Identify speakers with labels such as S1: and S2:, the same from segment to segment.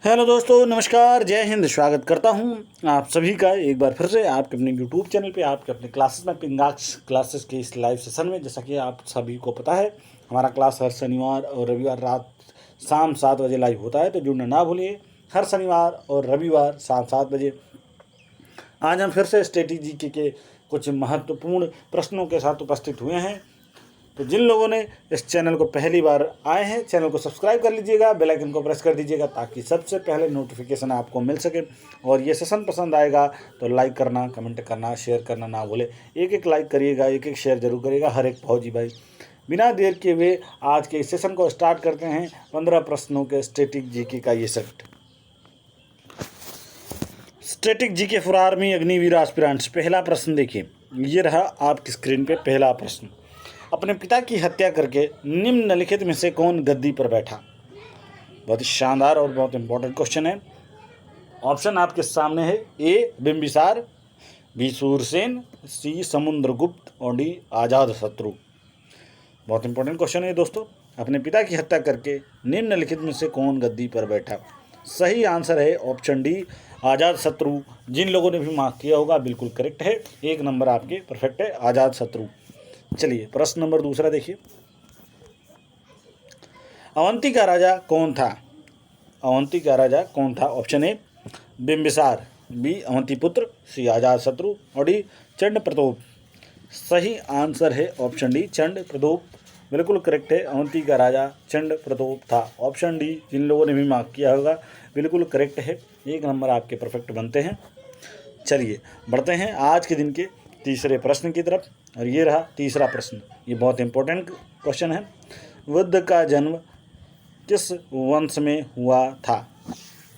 S1: Hello दोस्तों, नमस्कार, जय हिंद। स्वागत करता हूं आप सभी का एक बार फिर से आपके अपने यूट्यूब चैनल पे, आपके अपने क्लासेस में, पिंगाक्स क्लासेस के इस लाइव सेशन में। जैसा कि आप सभी को पता है, हमारा क्लास हर शनिवार और रविवार रात शाम 7 बजे लाइव होता है, तो जुड़ना ना भूलिए। हर शनिवार और रविवार शाम 7 बजे आज हम फिर से स्ट्रेटेजी के कुछ महत्वपूर्ण प्रश्नों के साथ उपस्थित हुए हैं। तो जिन लोगों ने इस चैनल को पहली बार आए हैं, चैनल को सब्सक्राइब कर लीजिएगा, बेल आइकन को प्रेस कर दीजिएगा ताकि सबसे पहले नोटिफिकेशन आपको मिल सके। और ये सेशन पसंद आएगा तो लाइक करना, कमेंट करना, शेयर करना ना भूले। एक लाइक करिएगा, एक शेयर जरूर करिएगा हर एक फौजी भाई। बिना देर किए हुए आज के इस सेशन को स्टार्ट करते हैं। 15 प्रश्नों के स्टैटिक जीके का ये set. Static GK for army Agniveer aspirants. पहला प्रश्न देखिए, ये रहा आपकी स्क्रीन पे पहला प्रश्न। अपने पिता की हत्या करके निम्नलिखित में से कौन गद्दी पर बैठा? बहुत ही शानदार और बहुत इंपॉर्टेंट क्वेश्चन है। ऑप्शन आपके सामने है। ए बिंबिसार, बी सूरसेन, सी समुद्रगुप्त और डी आजाद शत्रु। बहुत इंपॉर्टेंट क्वेश्चन है दोस्तों। अपने पिता की हत्या करके निम्नलिखित में से कौन गद्दी पर बैठा? सही आंसर है ऑप्शन डी आजाद शत्रु। जिन लोगों ने भी मार्क किया होगा बिल्कुल करेक्ट है। 1 नंबर आपके परफेक्ट है, आजाद शत्रु। चलिए प्रश्न नंबर दूसरा देखिए। अवंती का राजा कौन था? अवंती का राजा कौन था? Option A Bimbisara, B Avantiputra, सी आजाद शत्रु और डी चंड प्रतोप। सही आंसर है ऑप्शन डी चंड प्रतोप। बिल्कुल करेक्ट है, अवंती का राजा चंड प्रतोप था। ऑप्शन डी जिन लोगों ने भी मार्क किया होगा बिल्कुल करेक्ट है। 1 नंबर आपके परफेक्ट बनते हैं। चलिए बढ़ते हैं आज के दिन के तीसरे प्रश्न की तरफ। और ये रहा तीसरा प्रश्न। ये बहुत इंपॉर्टेंट क्वेश्चन है। बुद्ध का जन्म किस वंश में हुआ था?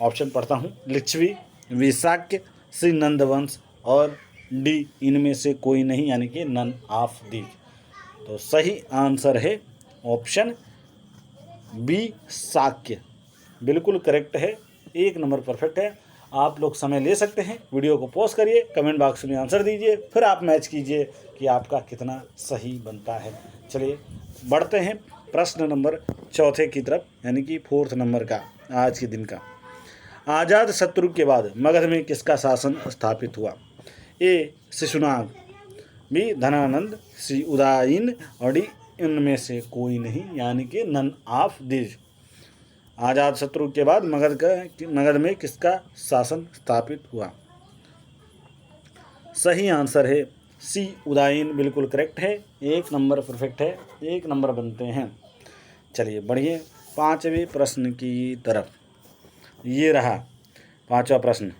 S1: ऑप्शन पढ़ता हूँ। लिच्छवी, वी शाक्य, सी नंद वंश और डी इनमें से कोई नहीं, यानी कि नन ऑफ दीज। तो सही आंसर है ऑप्शन बी शाक्य। बिल्कुल करेक्ट है, 1 नंबर परफेक्ट है। आप लोग समय ले सकते हैं, वीडियो को पॉज करिए, कमेंट बॉक्स में आंसर दीजिए, फिर आप मैच कीजिए कि आपका कितना सही बनता है। चलिए बढ़ते हैं प्रश्न नंबर चौथे की तरफ, यानी कि 4th नंबर का आज के दिन का। आजाद शत्रु के बाद मगध में किसका शासन स्थापित हुआ? ए शिशुनाग, बी धनानंद, सी उदयन और डी इनमें से कोई नहीं, यानी कि नन ऑफ दिस। आजाद शत्रु के बाद मगध में किसका शासन स्थापित हुआ? सही आंसर है सी उदयन। बिल्कुल करेक्ट है, 1 नंबर परफेक्ट है, 1 नंबर बनते हैं। चलिए बढ़िए 5वें प्रश्न की तरफ। ये रहा 5वां प्रश्न।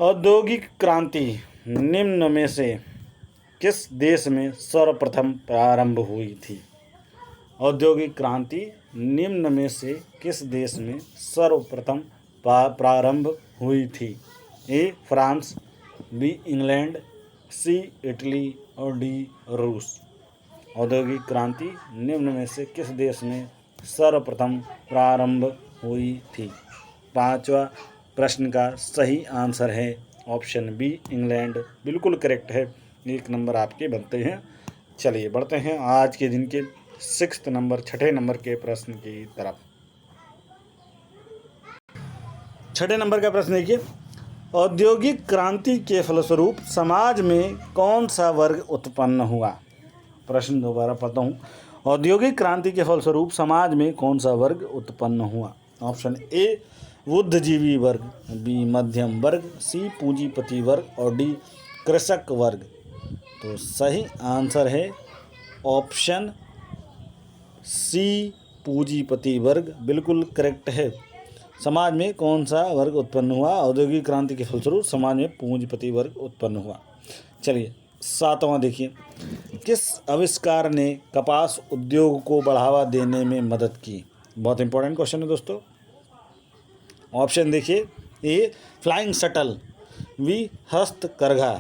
S1: औद्योगिक क्रांति निम्न में से किस देश में सर्वप्रथम प्रारंभ हुई थी? औद्योगिक क्रांति निम्न में से किस देश में सर्वप्रथम प्रारंभ हुई थी? A France, B England, C Italy और डी रूस। औद्योगिक क्रांति निम्न में से किस देश में सर्वप्रथम प्रारंभ हुई थी? 5वां प्रश्न का सही आंसर है ऑप्शन बी इंग्लैंड। बिल्कुल करेक्ट है, 1 नंबर आपके बनते हैं। चलिए बढ़ते हैं आज के दिन के 6th नंबर, 6ठे नंबर के प्रश्न की तरफ। 6ठे नंबर का प्रश्न देखिए। औद्योगिक क्रांति के फलस्वरूप समाज में कौन सा वर्ग उत्पन्न हुआ? प्रश्न दोबारा पढ़ता हूँ। औद्योगिक क्रांति के फलस्वरूप समाज में कौन सा वर्ग उत्पन्न हुआ? ऑप्शन ए बुद्धिजीवी वर्ग, बी मध्यम वर्ग, सी पूंजीपति वर्ग और डी कृषक वर्ग। तो सही आंसर है ऑप्शन सी पूंजीपति वर्ग। बिल्कुल करेक्ट है। समाज में कौन सा वर्ग उत्पन्न हुआ? औद्योगिक क्रांति के फलस्वरूप समाज में पूंजीपति वर्ग उत्पन्न हुआ। चलिए 7वां देखिए। किस आविष्कार ने कपास उद्योग को बढ़ावा देने में मदद की? बहुत इंपॉर्टेंट क्वेश्चन है दोस्तों। ऑप्शन देखिए। ए फ्लाइंग शटल, बी हस्तकरघा,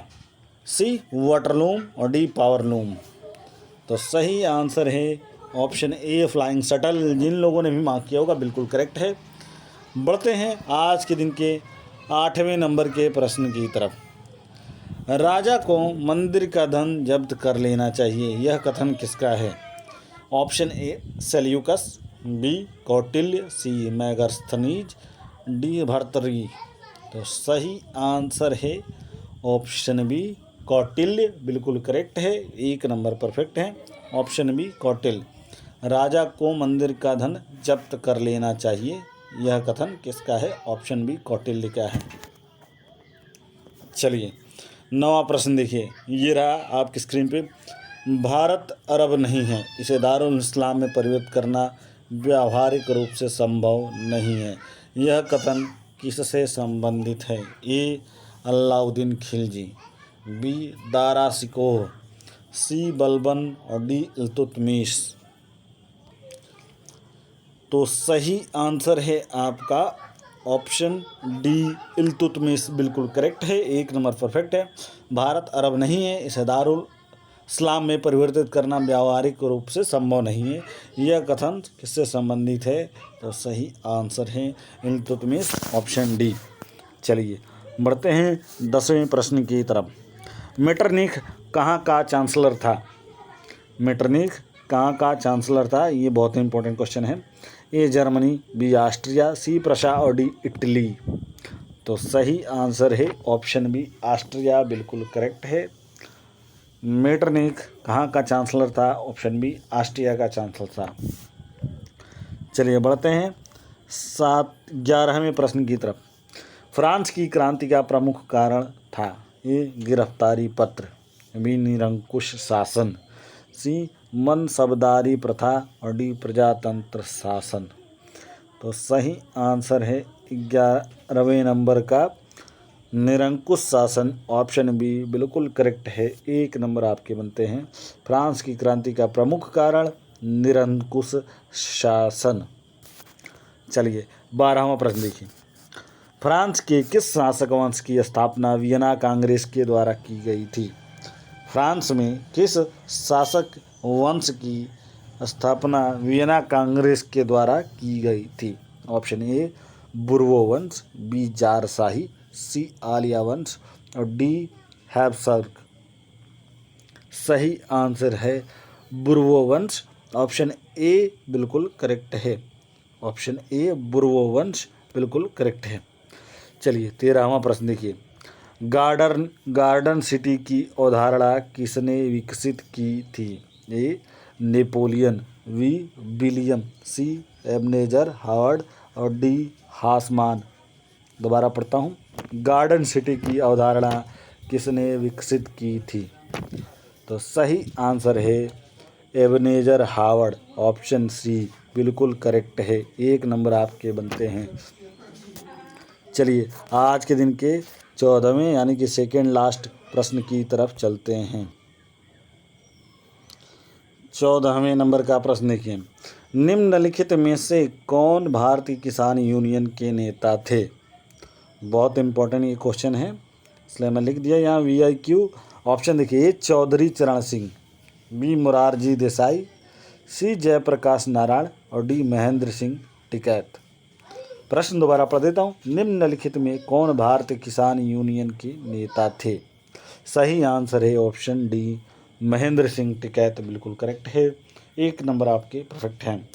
S1: सी वाटरलूम और डी पावरलूम। तो सही आंसर है ऑप्शन ए फ्लाइंग शटल। जिन लोगों ने भी मार्क किया होगा बिल्कुल करेक्ट है। बढ़ते हैं आज के दिन के 8वें नंबर के प्रश्न की तरफ। राजा को मंदिर का धन जब्त कर लेना चाहिए, यह कथन किसका है? Option A Seleucus, B Kautilya, C Megasthenes D Bhartrihari. तो सही आंसर है ऑप्शन बी कौटिल्य, बिल्कुल करेक्ट है, 1 नंबर परफेक्ट है। Option B Kautilya. राजा को मंदिर का धन जब्त कर लेना चाहिए, यह कथन किसका है? ऑप्शन बी कौटिल्य का है। चलिए 9वां प्रश्न देखिए, ये रहा आपकी स्क्रीन पे। भारत अरब नहीं है, इसे दारुल इस्लाम में परिवर्तित करना व्यावहारिक रूप से संभव नहीं है, यह कथन किससे संबंधित है? ए अलाउद्दीन खिलजी, बी दारा शिकोह, सी बलबन और डी इल्तुतमिश। तो सही आंसर है आपका ऑप्शन डी इल्तुतमिश, बिल्कुल करेक्ट है, 1 नंबर परफेक्ट है। भारत अरब नहीं है, इसे दारुल इस्लाम में परिवर्तित करना व्यावहारिक रूप से संभव नहीं है, यह कथन किससे संबंधित है? तो सही आंसर है इल्तुतमिश, ऑप्शन डी। चलिए बढ़ते हैं 10वें प्रश्न की तरफ। मेटरनिख कहाँ का चांसलर था? मेटरनिख कहाँ का चांसलर था? ये बहुत ही इंपॉर्टेंट क्वेश्चन है। A Germany, B Austria, C Prussia और डी इटली। तो सही आंसर है ऑप्शन बी ऑस्ट्रिया, बिल्कुल करेक्ट है। मेटरनिख कहाँ का चांसलर था? ऑप्शन बी ऑस्ट्रिया का चांसलर था। चलिए बढ़ते हैं 11वें प्रश्न की तरफ। फ्रांस की क्रांति का प्रमुख कारण था? ए गिरफ्तारी पत्र, बी निरंकुश शासन, सी मनसबदारी प्रथा और डी प्रजातंत्र शासन। तो सही आंसर है 11वें नंबर का निरंकुश शासन, ऑप्शन बी बिल्कुल करेक्ट है, 1 नंबर आपके बनते हैं। फ्रांस की क्रांति का प्रमुख कारण निरंकुश शासन। चलिए 12वां प्रश्न देखिए। फ्रांस के किस शासक वंश की स्थापना वियना कांग्रेस के द्वारा की गई थी? फ्रांस में किस शासक वंश की स्थापना वियना कांग्रेस के द्वारा की गई थी? ऑप्शन ए बुर्बो वंश, बी जार शाही, सी आलिया वंश और डी हैब्सबर्ग। सही आंसर है बुर्बो वंश, ऑप्शन ए बिल्कुल करेक्ट है, ऑप्शन ए बुर्बो वंश बिल्कुल करेक्ट है। चलिए 13वां प्रश्न देखिए। गार्डन सिटी की अवधारणा किसने विकसित की थी? ए नेपोलियन, बी विलियम, सी एबनेजर हावर्ड और डी हासमान। दोबारा पढ़ता हूँ, गार्डन सिटी की अवधारणा किसने विकसित की थी? तो सही आंसर है एबनेजर हावर्ड, ऑप्शन सी बिल्कुल करेक्ट है, 1 नंबर आपके बनते हैं। चलिए आज के दिन के 14वें यानी कि सेकेंड लास्ट प्रश्न की तरफ चलते हैं। 14वें नंबर का प्रश्न देखिए। निम्नलिखित में से कौन भारतीय किसान यूनियन के नेता थे? बहुत इंपॉर्टेंट ये क्वेश्चन है, इसलिए मैं लिख दिया यहाँ VIQ। ऑप्शन देखिए, ए चौधरी चरण सिंह, बी मोरारजी देसाई, सी जयप्रकाश नारायण और डी महेंद्र सिंह टिकैत। प्रश्न दोबारा पढ़ देता हूँ। निम्नलिखित में कौन भारतीय किसान यूनियन के नेता थे? सही आंसर है ऑप्शन डी महेंद्र सिंह टिकैत, बिल्कुल करेक्ट है, 1 नंबर आपके परफेक्ट हैं।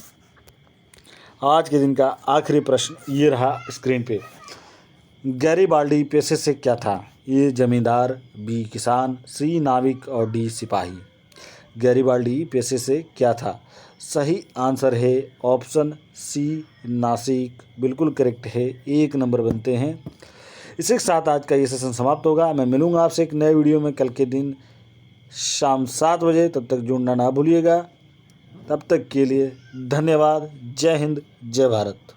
S1: आज के दिन का आखिरी प्रश्न ये रहा स्क्रीन पे। गैरिबाल्डी पेशे से क्या था? ए जमींदार, बी किसान, सी नाविक और डी सिपाही। गैरिबाल्डी पेशे से क्या था? सही आंसर है ऑप्शन सी नासिक, बिल्कुल करेक्ट है, 1 नंबर बनते हैं। इसी के साथ आज का ये सेशन समाप्त होगा। मैं मिलूंगा आपसे एक नए वीडियो में कल के दिन शाम 7 बजे, तब तक जुड़ना ना भूलिएगा। तब तक के लिए धन्यवाद। जय हिंद, जय भारत।